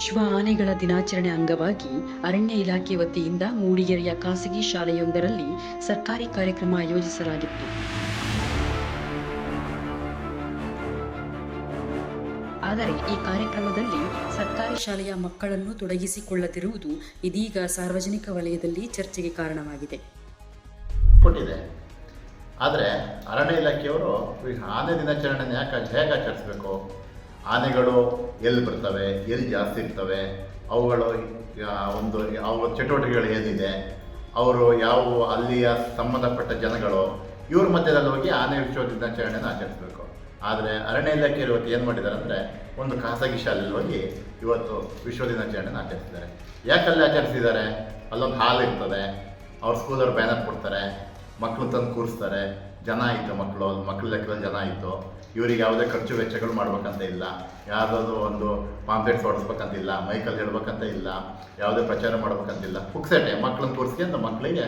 ವಿಶ್ವ ಆನೆಗಳ ದಿನಾಚರಣೆ ಅಂಗವಾಗಿ ಅರಣ್ಯ ಇಲಾಖೆ ವತಿಯಿಂದ ಮೂಡಿಗೆರೆಯ ಖಾಸಗಿ ಶಾಲೆಯೊಂದರಲ್ಲಿ ಸರ್ಕಾರಿ ಕಾರ್ಯಕ್ರಮ ಆಯೋಜಿಸಲಾಗಿತ್ತು. ಆದರೆ ಈ ಕಾರ್ಯಕ್ರಮದಲ್ಲಿ ಸರ್ಕಾರಿ ಶಾಲೆಯ ಮಕ್ಕಳನ್ನು ತೊಡಗಿಸಿಕೊಳ್ಳದಿರುವುದು ಇದೀಗ ಸಾರ್ವಜನಿಕ ವಲಯದಲ್ಲಿ ಚರ್ಚೆಗೆ ಕಾರಣವಾಗಿದೆ. ಆದರೆ ಅರಣ್ಯ ಇಲಾಖೆಯವರು ಆನೆ ದಿನಾಚರಣೆಯನ್ನು ಹೇಗೆ ಆಚರಿಸಬೇಕು, ಆನೆಗಳು ಎಲ್ಲಿ ಬರ್ತವೆ, ಎಲ್ಲಿ ಜಾಸ್ತಿ ಇರ್ತವೆ, ಅವುಗಳ ಚಟುವಟಿಕೆಗಳು ಏನಿದೆ, ಅವರು ಯಾವ ಅಲ್ಲಿಯ ಸಂಬಂಧಪಟ್ಟ ಜನಗಳು ಇವ್ರ ಮಧ್ಯದಲ್ಲಿ ಹೋಗಿ ಆನೆ ವಿಶ್ವ ದಿನಾಚರಣೆಯನ್ನು ಆಚರಿಸಬೇಕು. ಆದರೆ ಅರಣ್ಯ ಇಲಾಖೆ ಇವತ್ತು ಏನು ಮಾಡಿದ್ದಾರೆ ಅಂದರೆ ಒಂದು ಖಾಸಗಿ ಶಾಲೆಯಲ್ಲಿ ಹೋಗಿ ಇವತ್ತು ವಿಶ್ವ ದಿನಾಚರಣೆಯನ್ನು ಆಚರಿಸಿದ್ದಾರೆ. ಯಾಕಲ್ಲಿ ಆಚರಿಸಿದ್ದಾರೆ? ಅಲ್ಲೊಂದು ಹಾಲ್ ಇರ್ತದೆ, ಅವ್ರ ಸ್ಕೂಲವ್ರು ಬ್ಯಾನರ್ ಕೊಡ್ತಾರೆ, ಮಕ್ಕಳು ತಂದು ಕೂರಿಸ್ತಾರೆ, ಜನ ಇತ್ತು, ಮಕ್ಕಳ ಲೆಕ್ಕದಲ್ಲಿ ಜನ ಇತ್ತು. ಇವರಿಗೆ ಯಾವುದೇ ಖರ್ಚು ವೆಚ್ಚಗಳು ಮಾಡ್ಬೇಕಂತ ಇಲ್ಲ, ಯಾವುದಾದ್ರು ಒಂದು ಪಾಂಪ್ಲೆಟ್ಸ್ ಹೊಡಿಸ್ಬೇಕಂತಿಲ್ಲ, ಮೈಕಲ್ಲಿ ಹೇಳ್ಬೇಕಂತ ಇಲ್ಲ, ಯಾವುದೇ ಪ್ರಚಾರ ಮಾಡ್ಬೇಕಂತಿಲ್ಲ. ಪುಕ್ಸಟೆ ಮಕ್ಕಳನ್ನ ಕೂರಿಸ್ಕೊಂಡು ಮಕ್ಕಳಿಗೆ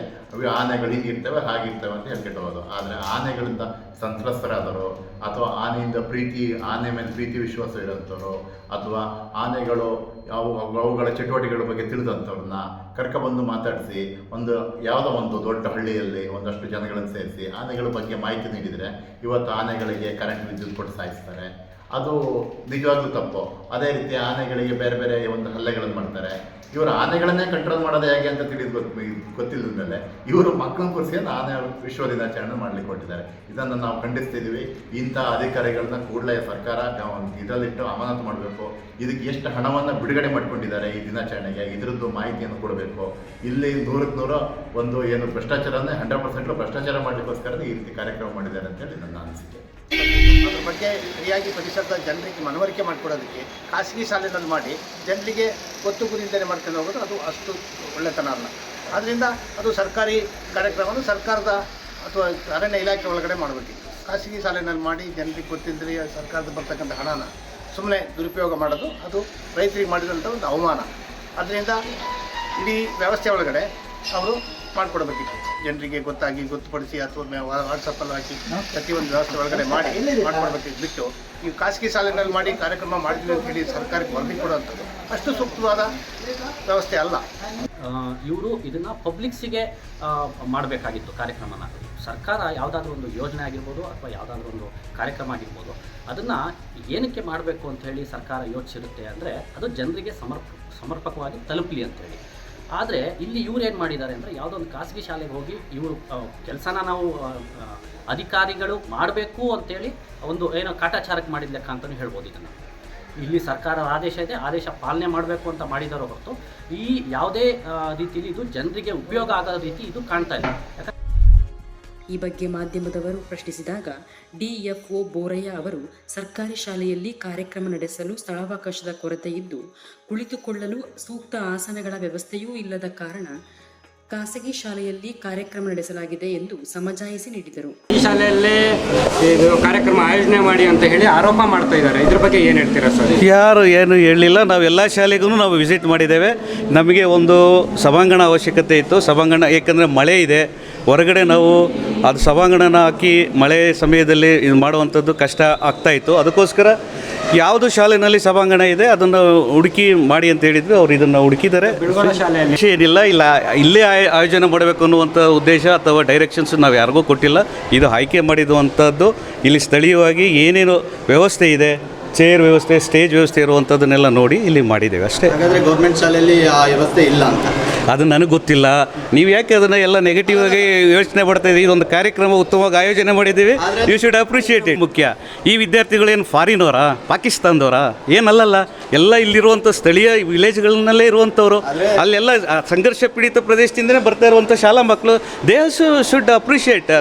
ಆನೆಗಳು ಹೀಗಿರ್ತವೆ ಹಾಗಿರ್ತವೆ ಅಂತ ಹೇಳ್ಕೊಟ್ಟೋದು. ಆದರೆ ಆನೆಗಳಿಂದ ಸಂತ್ರಸ್ತರಾದವರು ಅಥವಾ ಆನೆ ಮೇಲೆ ಪ್ರೀತಿ ವಿಶ್ವಾಸ ಇರೋಂಥವ್ರು ಅಥವಾ ಆನೆಗಳು ಅವುಗಳ ಚಟುವಟಿಕೆಗಳ ಬಗ್ಗೆ ತಿಳಿದಂಥವ್ರನ್ನ ಕರ್ಕೊಬಂದು ಮಾತಾಡಿಸಿ ಯಾವುದೋ ಒಂದು ದೊಡ್ಡ ಹಳ್ಳಿಯಲ್ಲಿ ಒಂದಷ್ಟು ಜನಗಳನ್ನು ಸೇರಿಸಿ ಆನೆಗಳ ಬಗ್ಗೆ ಮಾಹಿತಿ ನೀಡಿದರೆ ಇವತ್ತು ಆನೆಗಳಿಗೆ ಕರೆಂಟ್ ವಿದ್ಯುತ್ ಕೊಟ್ಟು ಸಾಯಿಸ್ತಾರೆ. ಅದು ನಿಜವಾಗ್ಲೂ ತಪ್ಪು. ಅದೇ ರೀತಿ ಆನೆಗಳಿಗೆ ಬೇರೆ ಬೇರೆ ಒಂದು ಹಲ್ಲೆಗಳನ್ನು ಮಾಡ್ತಾರೆ. ಇವರು ಆನೆಗಳನ್ನೇ ಕಂಟ್ರೋಲ್ ಮಾಡೋದು ಹೇಗೆ ಅಂತ ಗೊತ್ತಿಲ್ಲದ ಮೇಲೆ ಇವರು ಮಕ್ಕಳನ್ನ ಕೂರಿಸ್ಕೊಂಡು ಆನೆ ವಿಶ್ವ ದಿನಾಚರಣೆ ಮಾಡಲಿಕ್ಕೆ ಕೊಟ್ಟಿದ್ದಾರೆ. ಇದನ್ನು ನಾವು ಖಂಡಿಸ್ತಿದ್ದೀವಿ. ಇಂಥ ಅಧಿಕಾರಿಗಳನ್ನ ಕೂಡಲೇ ಸರ್ಕಾರ ಇದರಲ್ಲಿಟ್ಟು ಅಮಾನತು ಮಾಡಬೇಕು. ಇದಕ್ಕೆ ಎಷ್ಟು ಹಣವನ್ನು ಬಿಡುಗಡೆ ಮಾಡ್ಕೊಂಡಿದ್ದಾರೆ ಈ ದಿನಾಚರಣೆಗೆ, ಇದರದ್ದು ಮಾಹಿತಿಯನ್ನು ಕೊಡಬೇಕು. ಇಲ್ಲಿ 100% ಏನು ಭ್ರಷ್ಟಾಚಾರನೇ 100% ಭ್ರಷ್ಟಾಚಾರ ಮಾಡಲಿಕ್ಕೋಸ್ಕರ ಈ ರೀತಿ ಕಾರ್ಯಕ್ರಮ ಮಾಡಿದ್ದಾರೆ ಅಂತೇಳಿ ನನ್ನ ಅನಿಸಿಕೆ. ಅದ್ರ ಬಗ್ಗೆ ಸರಿಯಾಗಿ ಪರಿಸರದ ಜನರಿಗೆ ಮನವರಿಕೆ ಮಾಡಿಕೊಡೋದಕ್ಕೆ ಖಾಸಗಿ ಶಾಲೆನಲ್ಲಿ ಮಾಡಿ ಜನರಿಗೆ ಗೊತ್ತು ಗುರಿಯಿಂದಲೇ ಮಾಡ್ಕೊಂಡು ಹೋಗೋದು ಅದು ಅಷ್ಟು ಒಳ್ಳೆತನ ಅಲ್ಲ. ಆದ್ದರಿಂದ ಅದು ಸರ್ಕಾರಿ ಕಾರ್ಯಕ್ರಮವನ್ನು ಸರ್ಕಾರದ ಅಥವಾ ಅರಣ್ಯ ಇಲಾಖೆ ಒಳಗಡೆ ಮಾಡಬೇಕಿತ್ತು. ಖಾಸಗಿ ಶಾಲೆನಲ್ಲಿ ಮಾಡಿ ಜನರಿಗೆ ಗೊತ್ತಿದ್ದರೆ ಸರ್ಕಾರದ ಬರ್ತಕ್ಕಂಥ ಹಣನ ಸುಮ್ಮನೆ ದುರುಪಯೋಗ ಮಾಡೋದು ಅದು ರೈತರಿಗೆ ಮಾಡಿದಂಥ ಒಂದು ಅವಮಾನ. ಅದರಿಂದ ಇಡೀ ವ್ಯವಸ್ಥೆ ಒಳಗಡೆ ಅವರು ಮಾಡಿಕೊಡ್ಬೇಕಿತ್ತು. ಜನರಿಗೆ ಗೊತ್ತುಪಡಿಸಿ ಅಥವಾ ವಾಟ್ಸಪ್ಪಲ್ಲಿ ಹಾಕಿ ಪ್ರತಿಯೊಂದು ವ್ಯವಸ್ಥೆ ಒಳಗಡೆ ಮಾಡಿಕೊಡ್ಬೇಕಿತ್ತು. ಬಿಟ್ಟು ಈ ಖಾಸಗಿ ಶಾಲೆಗಳಲ್ಲಿ ಮಾಡಿ ಕಾರ್ಯಕ್ರಮ ಮಾಡಿದ್ವಿ ಅಂತ ಹೇಳಿ ಸರ್ಕಾರಕ್ಕೆ ವರದಿ ಕೊಡುವಂಥದ್ದು ಅಷ್ಟು ಸೂಕ್ತವಾದ ವ್ಯವಸ್ಥೆ ಅಲ್ಲ. ಇವರು ಇದನ್ನು ಪಬ್ಲಿಕ್ಸಿಗೆ ಮಾಡಬೇಕಾಗಿತ್ತು ಕಾರ್ಯಕ್ರಮನ. ಸರ್ಕಾರ ಯಾವುದಾದ್ರೂ ಒಂದು ಯೋಜನೆ ಆಗಿರ್ಬೋದು ಅಥವಾ ಯಾವುದಾದ್ರೂ ಒಂದು ಕಾರ್ಯಕ್ರಮ ಆಗಿರ್ಬೋದು, ಅದನ್ನು ಏನಕ್ಕೆ ಮಾಡಬೇಕು ಅಂತ ಹೇಳಿ ಸರ್ಕಾರ ಯೋಚಿಸಿರುತ್ತೆ ಅಂದರೆ ಅದು ಜನರಿಗೆ ಸಮರ್ಪಕವಾಗಿ ತಲುಪಲಿ ಅಂಥೇಳಿ. ಆದರೆ ಇಲ್ಲಿ ಇವ್ರು ಏನು ಮಾಡಿದ್ದಾರೆ ಅಂದರೆ ಯಾವುದೋ ಒಂದು ಖಾಸಗಿ ಶಾಲೆಗೆ ಹೋಗಿ ಇವರು ಕೆಲಸನ ನಾವು ಅಧಿಕಾರಿಗಳು ಮಾಡಬೇಕು ಅಂತೇಳಿ ಒಂದು ಏನೋ ಕಾಟಾಚಾರಕ್ಕೆ ಮಾಡಿದ ಲೆಕ್ಕ ಅಂತಲೂ ಹೇಳ್ಬೋದು. ಇದನ್ನು ಇಲ್ಲಿ ಸರ್ಕಾರದ ಆದೇಶ ಇದೆ, ಆದೇಶ ಪಾಲನೆ ಮಾಡಬೇಕು ಅಂತ ಮಾಡಿದಾರೋ ಹೊರತು ಈ ಯಾವುದೇ ರೀತಿಯಲ್ಲಿ ಇದು ಜನರಿಗೆ ಉಪಯೋಗ ಆಗೋ ರೀತಿ ಇದು ಕಾಣ್ತಾ ಇದೆ. ಈ ಬಗ್ಗೆ ಮಾಧ್ಯಮದವರು ಪ್ರಶ್ನಿಸಿದಾಗ ಡಿಎಫ್ಒ ಬೋರಯ್ಯ ಅವರು ಸರ್ಕಾರಿ ಶಾಲೆಯಲ್ಲಿ ಕಾರ್ಯಕ್ರಮ ನಡೆಸಲು ಸ್ಥಳಾವಕಾಶದ ಕೊರತೆ ಇದ್ದು ಕುಳಿತುಕೊಳ್ಳಲು ಸೂಕ್ತ ಆಸನಗಳ ವ್ಯವಸ್ಥೆಯೂ ಇಲ್ಲದ ಕಾರಣ ಖಾಸಗಿ ಶಾಲೆಯಲ್ಲಿ ಕಾರ್ಯಕ್ರಮ ನಡೆಸಲಾಗಿದೆ ಎಂದು ಸಮಜಾಯಿಸಿ ನೀಡಿದರು. ಈ ಶಾಲೆಯಲ್ಲೇ ಇದು ಕಾರ್ಯಕ್ರಮ ಆಯೋಜನೆ ಮಾಡಿ ಅಂತ ಹೇಳಿ ಆರೋಪ ಮಾಡ್ತಾ ಇದ್ದಾರೆ. ಇದ್ರ ಬಗ್ಗೆ ಏನು ಹೇಳ್ತೀರಾ ಸರ್? ಯಾರು ಏನು ಹೇಳಲಿಲ್ಲ. ನಾವು ಎಲ್ಲ ಶಾಲೆಗೂ ನಾವು ವಿಸಿಟ್ ಮಾಡಿದ್ದೇವೆ. ನಮಗೆ ಒಂದು ಸಭಾಂಗಣ ಅವಶ್ಯಕತೆ ಇತ್ತು. ಸಭಾಂಗಣ ಏಕೆಂದರೆ ಮಳೆ ಇದೆ, ಹೊರಗಡೆ ನಾವು ಅದು ಸಭಾಂಗಣನ ಹಾಕಿ ಮಳೆ ಸಮಯದಲ್ಲಿ ಇದು ಮಾಡುವಂಥದ್ದು ಕಷ್ಟ ಆಗ್ತಾಯಿತ್ತು. ಅದಕ್ಕೋಸ್ಕರ ಯಾವುದು ಶಾಲೆಯಲ್ಲಿ ಸಭಾಂಗಣ ಇದೆ ಅದನ್ನು ಹುಡುಕಿ ಮಾಡಿ ಅಂತ ಹೇಳಿದ್ವಿ. ಅವರು ಇದನ್ನು ಹುಡುಕಿದ್ದಾರೆ. ಏನಿಲ್ಲ ಇಲ್ಲೇ ಆಯೋಜನೆ ಮಾಡಬೇಕು ಅನ್ನುವಂಥ ಉದ್ದೇಶ ಅಥವಾ ಡೈರೆಕ್ಷನ್ಸ್ ನಾವು ಯಾರಿಗೂ ಕೊಟ್ಟಿಲ್ಲ. ಇದು ಆಯ್ಕೆ ಮಾಡಿರುವಂಥದ್ದು ಇಲ್ಲಿ ಸ್ಥಳೀಯವಾಗಿ ಏನೇನು ವ್ಯವಸ್ಥೆ ಇದೆ, ಚೇರ್ ವ್ಯವಸ್ಥೆ, ಸ್ಟೇಜ್ ವ್ಯವಸ್ಥೆ ಇರುವಂಥದ್ದನ್ನೆಲ್ಲ ನೋಡಿ ಇಲ್ಲಿ ಮಾಡಿದ್ದೇವೆ ಅಷ್ಟೇ. ಹಾಗಾದರೆ ಗೌರ್ಮೆಂಟ್ ಶಾಲೆಯಲ್ಲಿ ಆ ವ್ಯವಸ್ಥೆ ಇಲ್ಲ ಅಂತ ಅದು ನನಗೆ ಗೊತ್ತಿಲ್ಲ. ನೀವು ಯಾಕೆ ಅದನ್ನು ಎಲ್ಲ ನೆಗೆಟಿವ್ ಆಗಿ ಯೋಚನೆ ಮಾಡ್ತಾ ಇದ್ದೀವಿ? ಇದೊಂದು ಕಾರ್ಯಕ್ರಮ ಉತ್ತಮವಾಗಿ ಆಯೋಜನೆ ಮಾಡಿದ್ದೀವಿ. You should appreciate it. ಮುಖ್ಯ ಈ ವಿದ್ಯಾರ್ಥಿಗಳೇನು ಫಾರಿನವರಾ, ಪಾಕಿಸ್ತಾನದವರಾ? ಏನಲ್ಲ, ಎಲ್ಲ ಇಲ್ಲಿರುವಂಥ ಸ್ಥಳೀಯ ವಿಲೇಜ್ಗಳನ್ನಲ್ಲೇ ಇರುವಂಥವ್ರು. ಅಲ್ಲೆಲ್ಲ ಸಂಘರ್ಷ ಪೀಡಿತ ಪ್ರದೇಶದಿಂದಲೇ ಬರ್ತಾ ಇರುವಂಥ ಶಾಲಾ ಮಕ್ಕಳು. They should appreciate.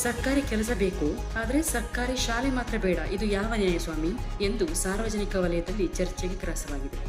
ಸರ್ಕಾರಿ ಕೆಲಸ ಬೇಕು, ಆದರೆ ಸರ್ಕಾರಿ ಶಾಲೆ ಮಾತ್ರ ಬೇಡ. ಇದು ಯಾವ ನ್ಯಾಯ ಸ್ವಾಮಿ ಎಂದು ಸಾರ್ವಜನಿಕ ವಲಯದಲ್ಲಿ ಚರ್ಚೆಗೆ ಗ್ರಾಸವಾಗಿದೆ.